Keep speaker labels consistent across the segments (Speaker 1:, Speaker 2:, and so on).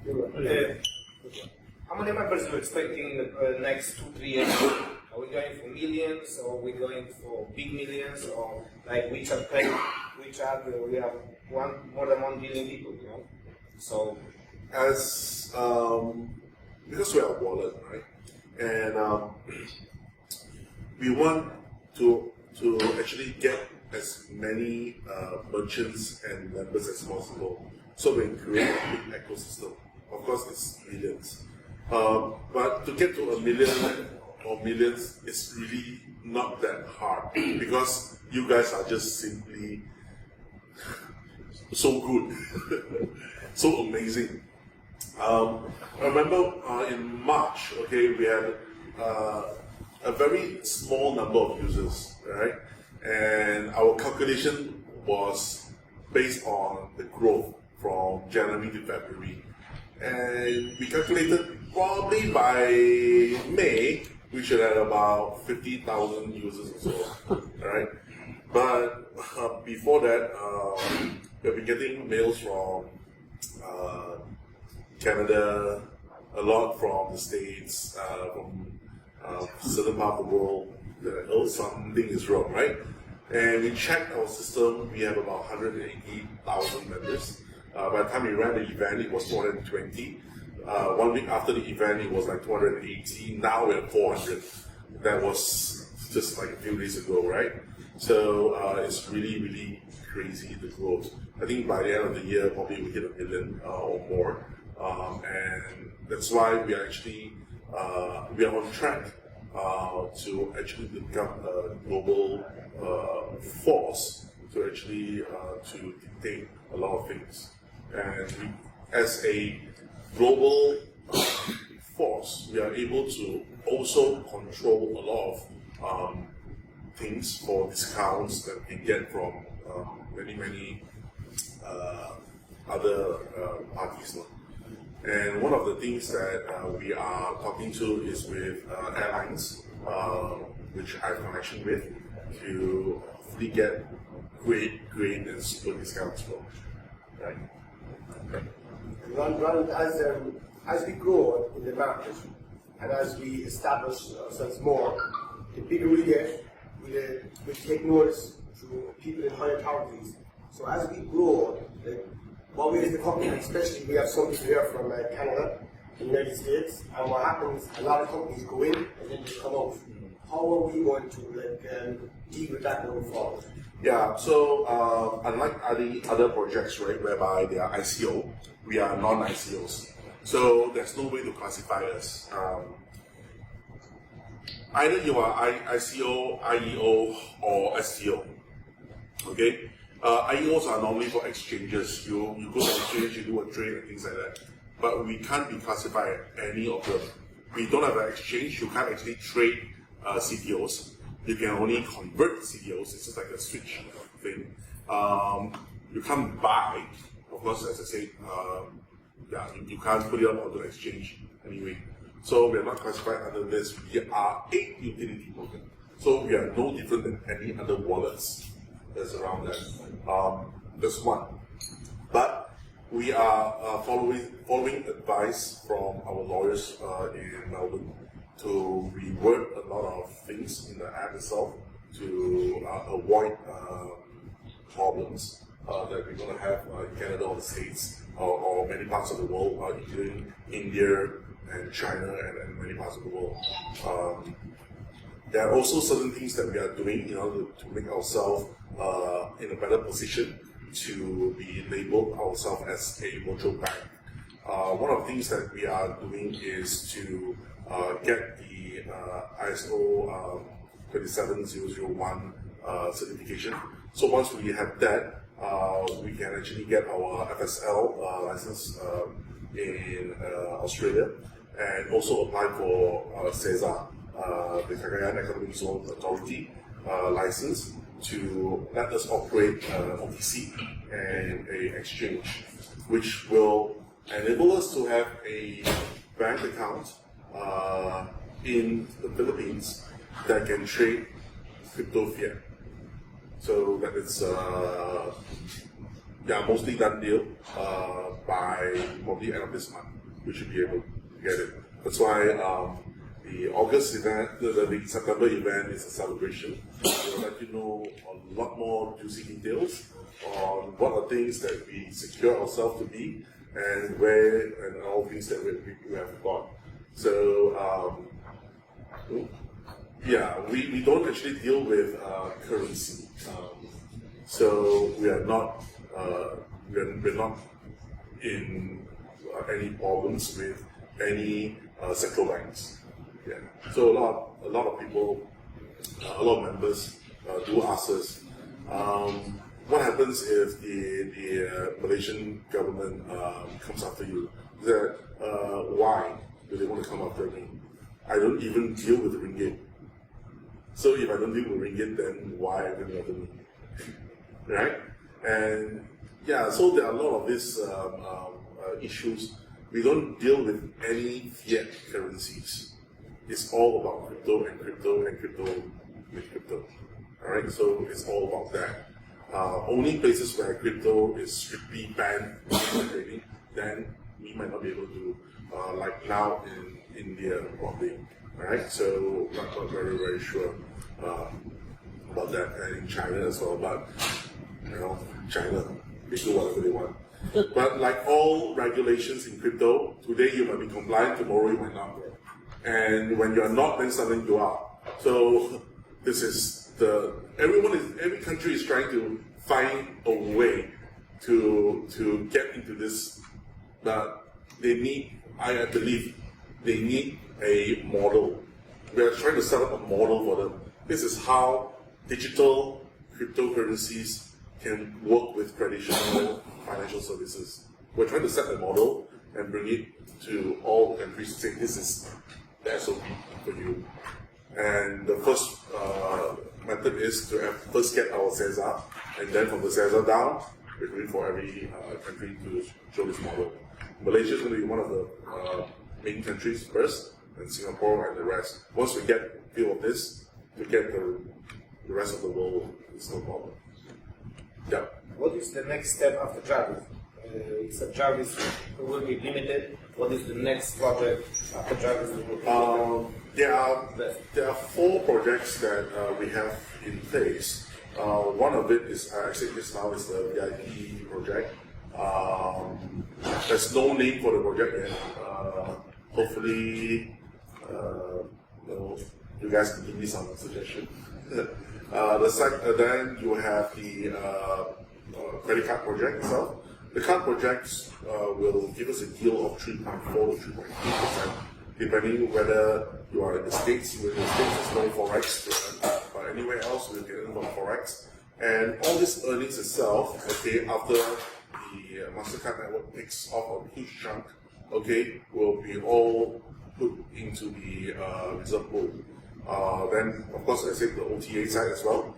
Speaker 1: How many members are you expecting in the next 2-3 years? Are we going for millions, or are we going for big millions, or like we have more than 1 billion people, you know? So,
Speaker 2: because we are a wallet, right? And we want to actually get as many merchants and members as possible, so we can create a big ecosystem. Of course, it's millions, but to get to a million or millions is really not that hard because you guys are just simply so good, so amazing. I remember in March, okay, we had a very small number of users, right? And our calculation was based on the growth from January to February. And we calculated probably by May, we should have about 50,000 users or so, right? But before that, we've been getting mails from Canada, a lot from the States, from certain part of the world, that something is wrong, right? And we checked our system, we have about 180,000 members. By the time we ran the event, it was 220. 1 week after the event, it was like 280. Now we're at 400. That was just like a few days ago, right? So it's really, really crazy, the growth. I think by the end of the year, probably we hit 1 million or more. And that's why we are actually we are on track to actually become a global force to actually to dictate a lot of things. And we, as a global force, we are able to also control a lot of things for discounts that we get from many other parties. And one of the things that we are talking to is with airlines, which I have connection with, to hopefully get great and super discounts from. Right?
Speaker 3: Ronald, as we grow in the market and as we establish ourselves more, the bigger we get, we take notice to people in higher authorities. So as we grow, what we as the company, especially we have some people here from Canada, the United States, and what happens, a lot of companies go in and then they come out. How are we going to deal with that going forward?
Speaker 2: Yeah, so unlike other projects, right, whereby they are ICO, we are non-ICOs. So there's no way to classify us. Either you are ICO, IEO, or STO. Okay? IEOs are normally for exchanges. You go to exchange, you do a trade and things like that. But we can't be classified any of them. We don't have an exchange. You can't actually trade CTOs. You can only convert CTOs. It's just like a switch thing. You can't buy. Of course, as I said, you can't put it up onto the exchange anyway. So we are not classified under this. We are a utility token. So we are no different than any other wallets that's around that. That's one. But we are following advice from our lawyers in Melbourne to reword a lot of things in the app itself to avoid problems that we're going to have in Canada or the States or many parts of the world, including India and China and many parts of the world. There are also certain things that we are doing in order to make ourselves in a better position to be labeled ourselves as a virtual bank. One of the things that we are doing is to get the ISO 27001 certification. So once we have that, we can actually get our FSL license in Australia and also apply for CESA, the Cagayan Economic Zone Authority license to let us operate OTC and a exchange, which will enable us to have a bank account in the Philippines that can trade crypto fiat. So that it's yeah, mostly done deal. By probably end of this month, we should be able to get it. That's why the August event, the September event is a celebration. We'll let you know a lot more juicy details on what are things that we secure ourselves to be and where and all things that we have got. So yeah, we don't actually deal with currency. So we are not we're not in any problems with any central banks. Yeah. So a lot of people, a lot of members do ask us, what happens if the Malaysian government comes after you? That why do they want to come after me? I don't even deal with the ringgit. So if I don't deal with ringgit, then why are they after me? Right? And yeah, so there are a lot of these issues. We don't deal with any fiat currencies. It's all about crypto and crypto and crypto with crypto. Alright, so it's all about that. Only places where crypto is strictly banned from trading, then we might not be able to, like now in India probably. Alright, so not very, very sure about that, and in China as well, but you know, China, they do whatever they want. But like all regulations in crypto, today you might be compliant, tomorrow you might not. And when you're not, then suddenly you are. So this is every country is trying to find a way to get into this, but they need, I believe, they need a model. We are trying to set up a model for them. This is how digital cryptocurrencies can work with traditional financial services. We're trying to set a model and bring it to all countries to say this is the SOP for you. And the first method is to first get our CESA, and then from the CESA down, we're doing for every country to show this model. Malaysia is going to be one of the main countries first, and Singapore and the rest. Once we get feel of this, to get the rest of the world, it's no problem. Yeah.
Speaker 1: What is the next step after Jarvis? It's a Jarvis will be limited. What is the next project after Jarvis?
Speaker 2: There are 4 projects that we have in place. One of it is, I said just now, is the VIP project. There's no name for the project yet. Hopefully, you guys can give me some suggestion. Then you have the credit card project itself. The card projects will give us a yield of 3.4 to 3.3%, depending whether you are in the States. In the States, there's no forex, but anywhere else we'll get from forex. And all this earnings itself, okay, after the MasterCard network takes off a huge chunk, okay, will be all put into the reserve pool. Then, of course, I said the OTA side as well.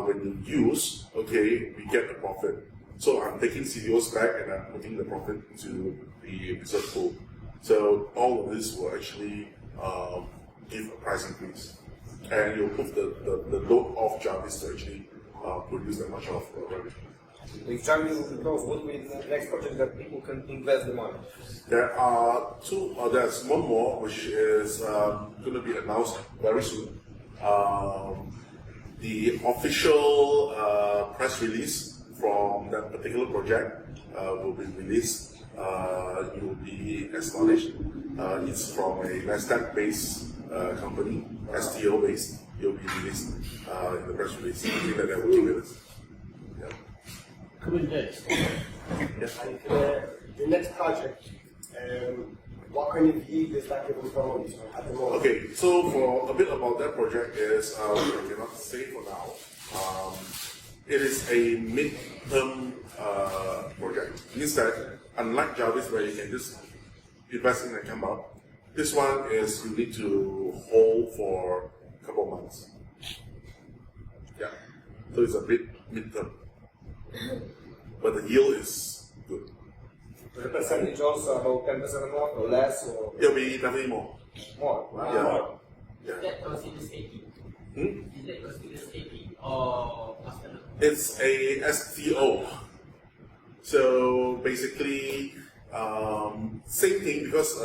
Speaker 2: When you use, okay, we get the profit. So I'm taking CDOs back and I'm putting the profit into the reserve pool. So all of this will actually give a price increase. And you'll put the load of Jarvis to actually produce that much of revenue.
Speaker 1: If Jarvis will be closed, what will be the next project that people can invest the money?
Speaker 2: There are there's one more which is going to be announced very soon. The official press release from that particular project will be released. You will be acknowledged. It's from a Nasdaq-based company, STO-based. It will be released in the press release. I think that will be with us.
Speaker 3: The next project, what kind of yield is that giving from at the moment?
Speaker 2: Okay, so for a bit about that project is, we cannot say for now. It is a mid-term project. It means that unlike Jarvis where you can just invest in and come out, this one is you need to hold for a couple of months. Yeah, so it's a bit mid-term. But the yield is good.
Speaker 1: The percentage also about 10% more or less? Or
Speaker 2: It'll be definitely more.
Speaker 1: more? Wow.
Speaker 2: Yeah.
Speaker 4: Is that considered staking? Is that considered staking or custodial?
Speaker 2: It's a STO. So basically, same thing because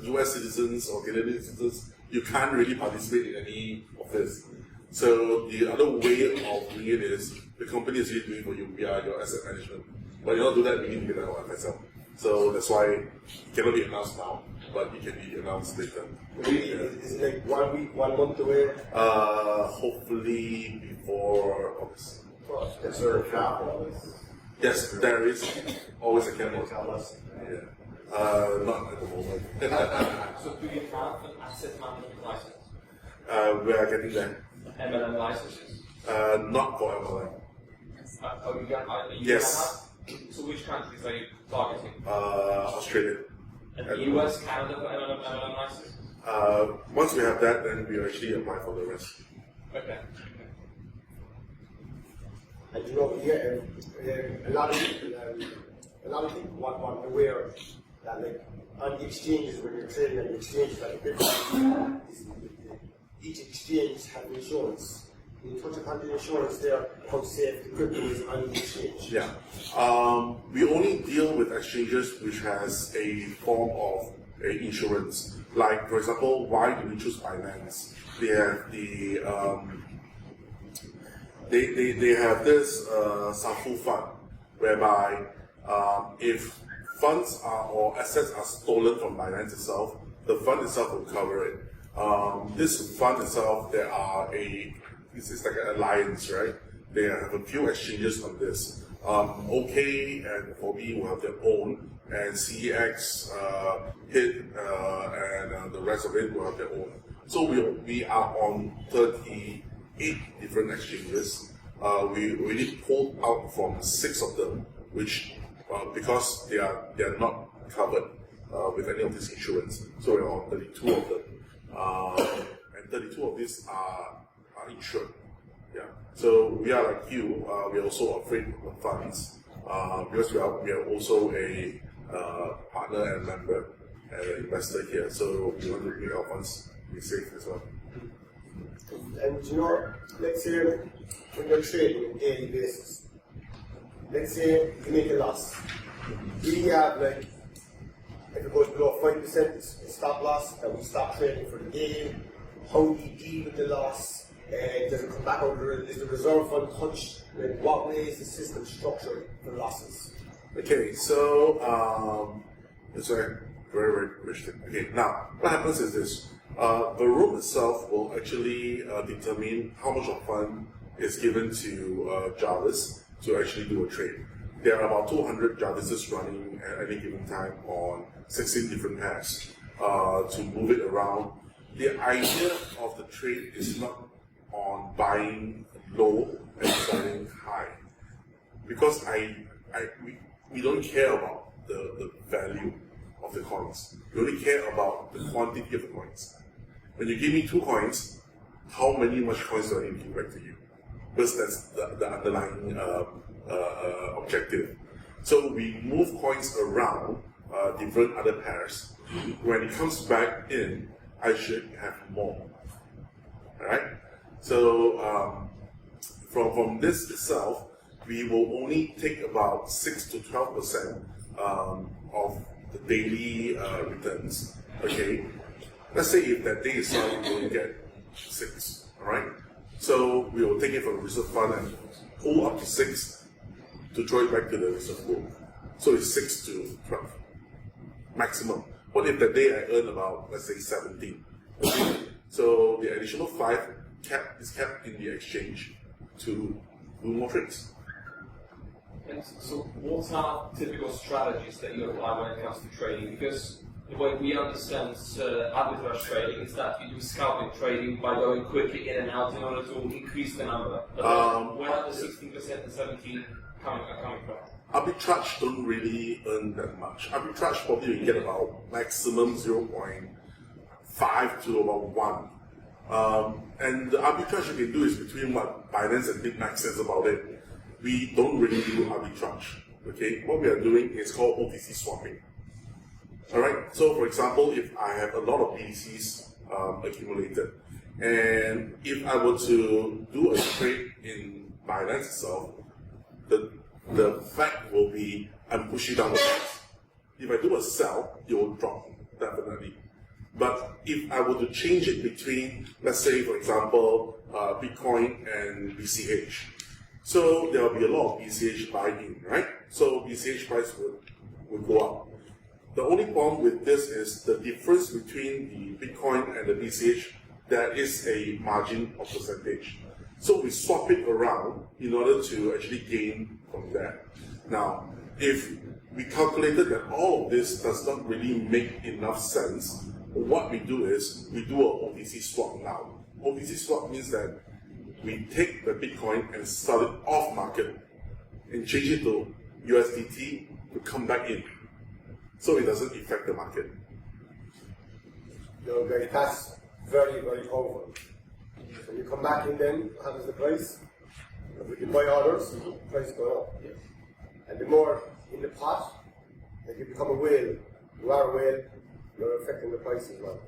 Speaker 2: US citizens or Canadian citizens, you can't really participate in any of this. So the other way of doing it is the company is really doing for you via your asset management. But in order to do that, we need to get our FSL. So that's why it cannot be announced now, but it can be announced later.
Speaker 3: Really? Is it like 1 week, 1 month away?
Speaker 2: Hopefully before August.
Speaker 3: That's sort of cap.
Speaker 2: Yes, there is always a camera.
Speaker 3: Tell us.
Speaker 2: Yeah. Not at the moment.
Speaker 4: So do you have an asset management license?
Speaker 2: We are getting there.
Speaker 4: MLM licenses?
Speaker 2: Not for MLM.
Speaker 4: Oh, you got
Speaker 2: Yes.
Speaker 4: So which countries are you targeting?
Speaker 2: Australia.
Speaker 4: And the US, Canada for MLM license?
Speaker 2: Once we have that, then we actually apply for the rest.
Speaker 4: Okay.
Speaker 3: And you know, a lot of people want aware that like on the exchanges when you're trading on the exchanges like Bitcoin, each exchange has insurance. Can you touch upon the insurance there, how safe the crypto is on the exchange?
Speaker 2: Yeah. We only deal with exchanges which has a form of a insurance. Like, for example, why do we choose Binance? They have the they have this Safu fund, whereby if funds or assets are stolen from Binance itself, the fund itself will cover it. This fund itself, it's like an alliance, right? They have a few exchanges on this. OK and Fobi will have their own, and CEX, HIT, and the rest of it will have their own. So we are on 38 different exchanges. We already pulled out from 6 of them, which because they are not covered with any of this insurance. So we're on 32 of them, and 32 of these are insured. Yeah. So we are like you. We are also afraid of funds because we are also a partner and member and investor here. So we want to make our funds be safe as well.
Speaker 3: And you know, let's say when you're trading on a daily basis, let's say you make a loss. Do you have like, if it goes below 5%, it's stop loss, that we stop trading for the day? How do you deal with the loss? Does it come back over? Is the reserve fund touched? Like, what way is the system structured for losses?
Speaker 2: Okay, so it's a very, very good question. Okay, now what happens is this: the room itself will actually determine how much of fund is given to Jarvis to actually do a trade. There are about 200 Jarvises running at any given time on 16 different pairs to move it around. The idea of the trade is not on buying low and selling high, because we don't care about the value of the coins. We only care about the quantity of the coins. When you give me 2 coins, how much coins do I need to give back to you? Because that's the underlying objective. So we move coins around different other pairs. When it comes back in, I should have more. Alright? So from this itself, we will only take about 6 to 12% of the daily returns. Okay, let's say if that day is selling, we will get 6. All right, so we will take it from the reserve fund and pull up to 6 to throw it back to the reserve pool. So it's 6 to 12 maximum. What if that day I earn about, let's say, 17? Okay? So the additional 5 is kept in the exchange to do more trades.
Speaker 4: And so what are typical strategies that you apply when it comes to trading? Because the way we understand arbitrage trading is that you do scalping trading by going quickly in and out in order to increase the number. But where are the 16% and 17% coming from?
Speaker 2: Arbitrage don't really earn that much. Arbitrage probably you get about maximum 0.5 to about 1. And the arbitrage you can do is between what Binance and BitMax says about it. We don't really do arbitrage. Okay, what we are doing is called OTC swapping. All right. So, for example, if I have a lot of BTCs accumulated, and if I were to do a trade in Binance itself, the fact will be and push it down the price. If I do a sell, it will drop, definitely. But if I were to change it between, let's say, for example, Bitcoin and BCH, so there will be a lot of BCH buying, right? So BCH price will go up. The only problem with this is the difference between the Bitcoin and the BCH, there is a margin of percentage. So we swap it around in order to actually gain from that. Now, if we calculated that all of this does not really make enough sense, what we do is we do a OTC swap now. OTC swap means that we take the Bitcoin and sell it off market and change it to USDT to come back in. So it doesn't affect the market.
Speaker 3: Okay, that's very, very powerful. When you come back in then, how does the price? If you buy orders, the price go up. And the more in the pot, like you become a whale, you are a whale, you're affecting the price as well.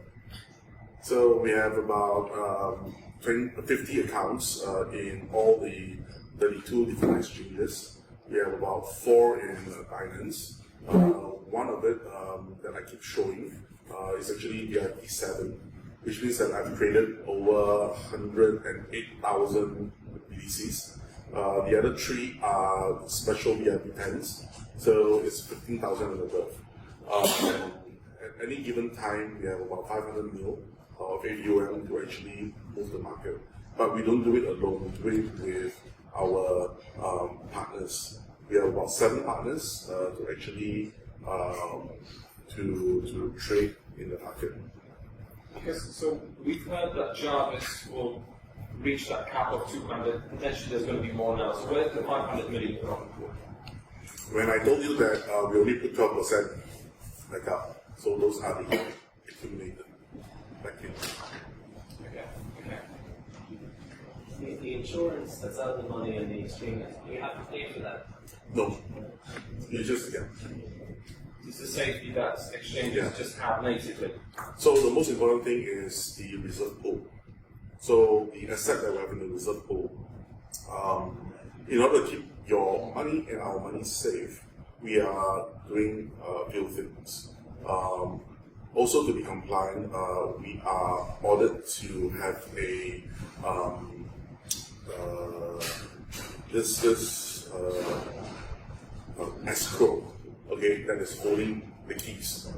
Speaker 2: So we have about 50 accounts in all the 32 different exchanges. We have about 4 in Binance. One of it that I keep showing is actually VIP7, which means that I've traded over 108,000 BTCs. The other 3 are special VIP 10s, so it's 15,000 and above. At any given time, we have about 500 mil of AUM to actually move the market. But we don't do it alone, we do it with our partners. We have about 7 partners to actually to trade in the market.
Speaker 4: Because, so we've heard that Jarvis will reach that cap of 200, potentially there's going to be more now. So where's the 500 million from?
Speaker 2: When I told you that we only put 12% back up, so those are the accumulated back in.
Speaker 4: Okay.
Speaker 5: The insurance that's out of the money in the exchanges, do you have to pay for that?
Speaker 2: No, you just
Speaker 4: It's the safety that exchanges just have natively.
Speaker 2: So the most important thing is the reserve pool. So the asset that we have in the reserve pool, in order to keep your money and our money safe, we are doing a few things. Also, to be compliant, we are ordered to have a escrow, okay, that is holding the keys.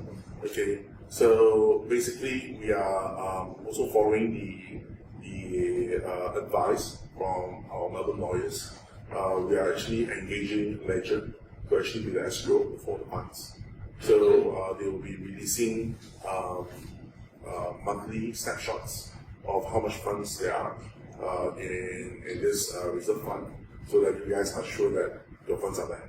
Speaker 2: Okay, so basically we are also following the advice from our Melbourne lawyers. We are actually engaging Ledger to actually be the escrow for the funds. So they will be releasing monthly snapshots of how much funds there are in this reserve fund, so that you guys are sure that your funds are there.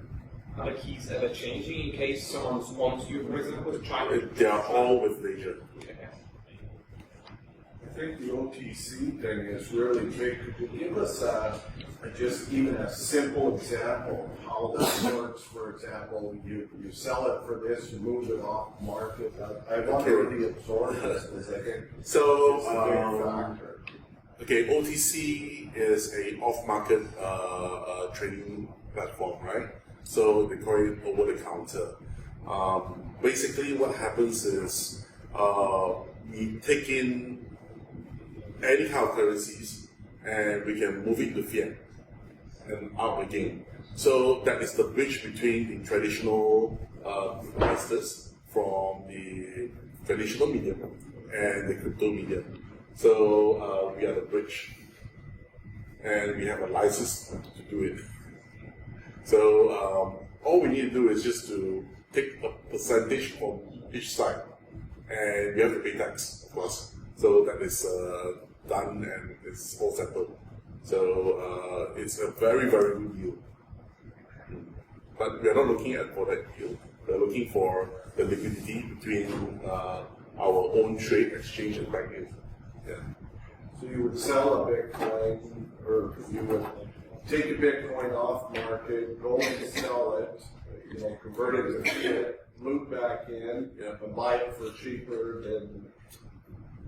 Speaker 4: Are the keys ever changing in case someone wants you, for example, to try it?
Speaker 2: They are all with Ledger.
Speaker 6: I think the OTC thing is really big. Could you give us just even a simple example of how this works? For example, you sell it for this, you move it off market. I wonder the absorbance is a big factor.
Speaker 2: Okay, OTC is a off-market trading platform, right? So they call it over the counter. Basically, what happens is we take in any kind of currencies and we can move it to fiat and out again. So that is the bridge between the traditional investors from the traditional medium and the crypto medium. So we are the bridge, and we have a license to do it. So all we need to do is just to take a percentage from each side, and we have to pay tax, of course. So that is done and it's all settled. So it's a very, very good deal. But we are not looking for that deal. We are looking for the liquidity between our own trade exchange and banking. Yeah.
Speaker 6: So you would sell a Bitcoin, or you would take a Bitcoin off market, go and sell it, convert it to fiat, move back in, and buy it for cheaper than.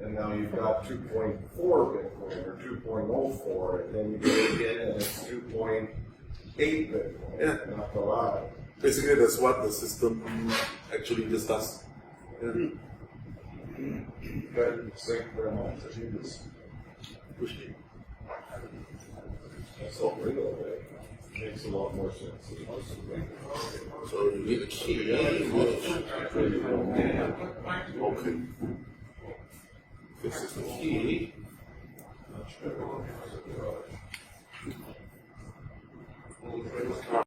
Speaker 6: And now you've got 2.4 Bitcoin or 2.04, and then you go again and it's 2.8 Bitcoin.
Speaker 2: Yeah.
Speaker 6: Not go out.
Speaker 2: Basically, that's what the system actually just does. Yeah.
Speaker 6: Good. Thank you very much. I think this that's all real. Makes a lot more sense.
Speaker 2: So you need a key. Okay. This is the key.
Speaker 6: Much better.